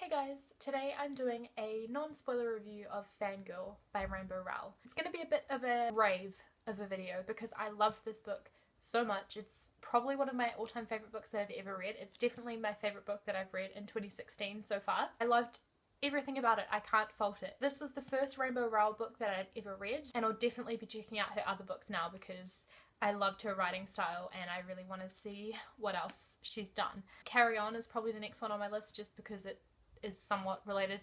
Hey guys, today I'm doing a non-spoiler review of Fangirl by Rainbow Rowell. It's going to be a bit of a rave of a video because I loved this book so much. It's probably one of my all-time favourite books that I've ever read. It's definitely my favourite book that I've read in 2016 so far. I loved everything about it. I can't fault it. This was the first Rainbow Rowell book that I'd ever read, and I'll definitely be checking out her other books now because I loved her writing style and I really want to see what else she's done. Carry On is probably the next one on my list just because it is somewhat related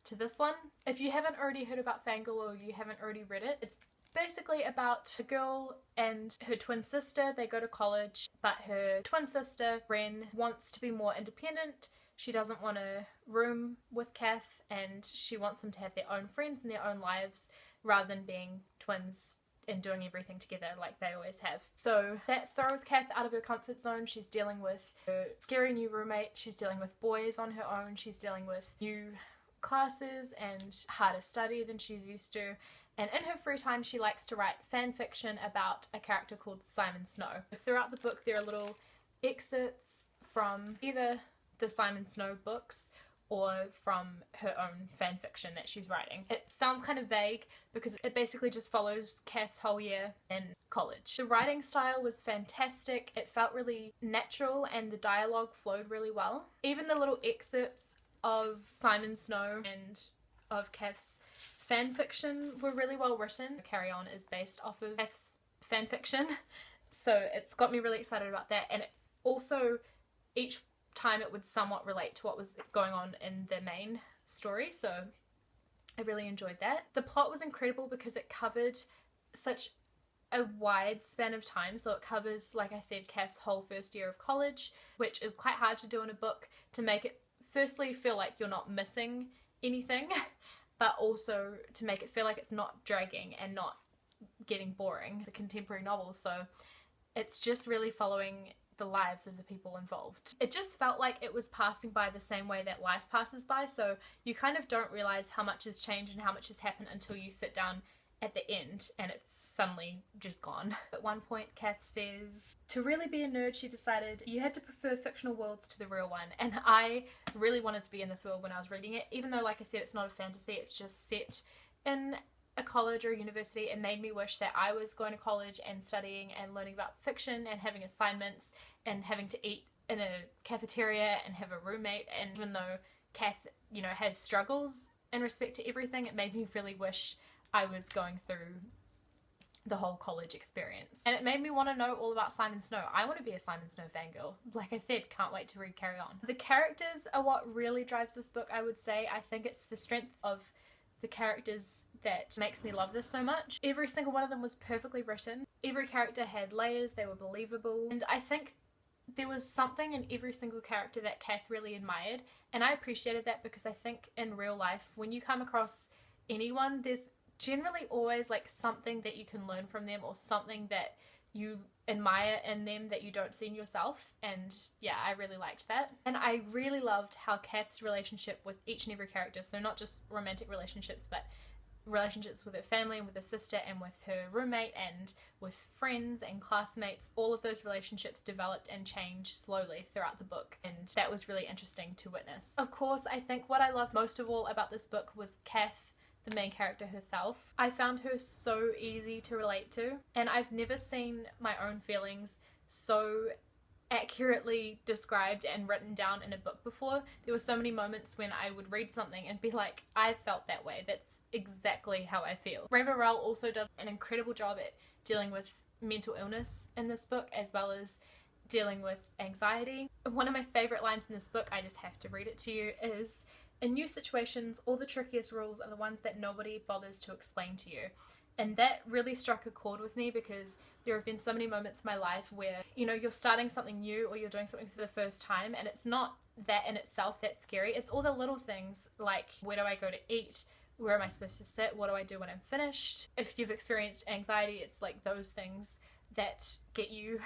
to this one. If you haven't already heard about Fangirl or you haven't already read it, it's basically about a girl and her twin sister. They go to college, but her twin sister, Ren, wants to be more independent. She doesn't want to room with Kath and she wants them to have their own friends and their own lives rather than being twins and doing everything together like they always have. So that throws Kath out of her comfort zone. She's dealing with her scary new roommate, she's dealing with boys on her own, she's dealing with new classes and harder study than she's used to. And in her free time she likes to write fan fiction about a character called Simon Snow. Throughout the book there are little excerpts from either the Simon Snow books or from her own fan fiction that she's writing. It sounds kind of vague because it basically just follows Kath's whole year in college. The writing style was fantastic, it felt really natural and the dialogue flowed really well. Even the little excerpts of Simon Snow and of Kath's fan fiction were really well written. Carry On is based off of Kath's fan fiction, so it's got me really excited about that, and it also each time it would somewhat relate to what was going on in the main story, so I really enjoyed that. The plot was incredible because it covered such a wide span of time, so it covers, like I said, Kath's whole first year of college, which is quite hard to do in a book, to make it firstly feel like you're not missing anything but also to make it feel like it's not dragging and not getting boring. It's a contemporary novel, so it's just really following the lives of the people involved. It just felt like it was passing by the same way that life passes by, so you kind of don't realize how much has changed and how much has happened until you sit down at the end and it's suddenly just gone. At one point Kath says to really be a nerd she decided you had to prefer fictional worlds to the real one, and I really wanted to be in this world when I was reading it, even though like I said it's not a fantasy, it's just set in a college or university. It made me wish that I was going to college and studying and learning about fiction and having assignments and having to eat in a cafeteria and have a roommate, and even though Kath, you know, has struggles in respect to everything, it made me really wish I was going through the whole college experience. And it made me want to know all about Simon Snow. I want to be a Simon Snow fangirl. Like I said, can't wait to read Carry On. The characters are what really drives this book, I would say. I think it's the strength of the characters that makes me love this so much. Every single one of them was perfectly written. Every character had layers, they were believable, and I think there was something in every single character that Kath really admired, and I appreciated that because I think in real life when you come across anyone, there's generally always like something that you can learn from them or something that you admire in them that you don't see in yourself, and yeah, I really liked that. And I really loved how Kath's relationship with each and every character, so not just romantic relationships but relationships with her family and with her sister and with her roommate and with friends and classmates, all of those relationships developed and changed slowly throughout the book, and that was really interesting to witness. Of course, I think what I loved most of all about this book was Kath, the main character herself. I found her so easy to relate to, and I've never seen my own feelings so accurately described and written down in a book before. There were so many moments when I would read something and be like, I felt that way, that's exactly how I feel. Rainbow Rowell also does an incredible job at dealing with mental illness in this book, as well as dealing with anxiety. One of my favourite lines in this book, I just have to read it to you, is, "In new situations, all the trickiest rules are the ones that nobody bothers to explain to you." And that really struck a chord with me because there have been so many moments in my life where, you know, you're starting something new or you're doing something for the first time, and it's not that in itself that's scary. It's all the little things like, where do I go to eat? Where am I supposed to sit? What do I do when I'm finished? If you've experienced anxiety, it's like those things that get you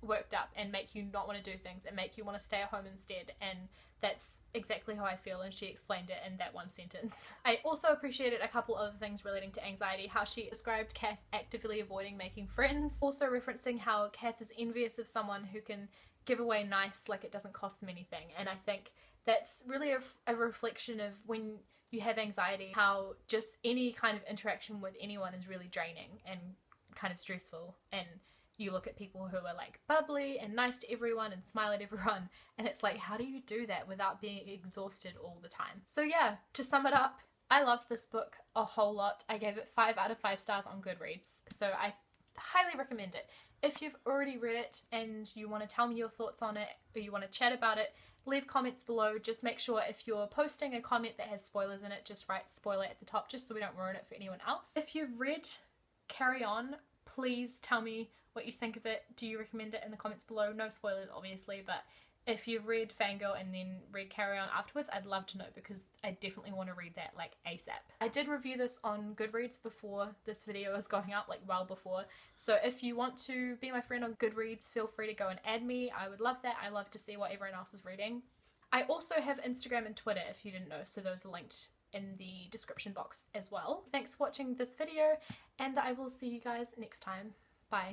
worked up and make you not want to do things and make you want to stay at home instead, and that's exactly how I feel, and she explained it in that one sentence. I also appreciated a couple other things relating to anxiety, how she described Kath actively avoiding making friends, also referencing how Kath is envious of someone who can give away nice like it doesn't cost them anything, and I think That's really a reflection of when you have anxiety, how just any kind of interaction with anyone is really draining and kind of stressful, and you look at people who are like bubbly and nice to everyone and smile at everyone, and it's like, how do you do that without being exhausted all the time? So yeah, to sum it up, I loved this book a whole lot. I gave it 5 out of 5 stars on Goodreads, so I highly recommend it. If you've already read it and you want to tell me your thoughts on it, or you want to chat about it, leave comments below. Just make sure if you're posting a comment that has spoilers in it, just write spoiler at the top just so we don't ruin it for anyone else. If you've read Carry On, please tell me what you think of it. Do you recommend it in the comments below? No spoilers obviously, but if you've read Fangirl and then read Carry On afterwards, I'd love to know, because I definitely want to read that like ASAP. I did review this on Goodreads before this video is going up, like well before. So if you want to be my friend on Goodreads, feel free to go and add me. I would love that. I love to see what everyone else is reading. I also have Instagram and Twitter if you didn't know, so those are linked in the description box as well. Thanks for watching this video, and I will see you guys next time. Bye.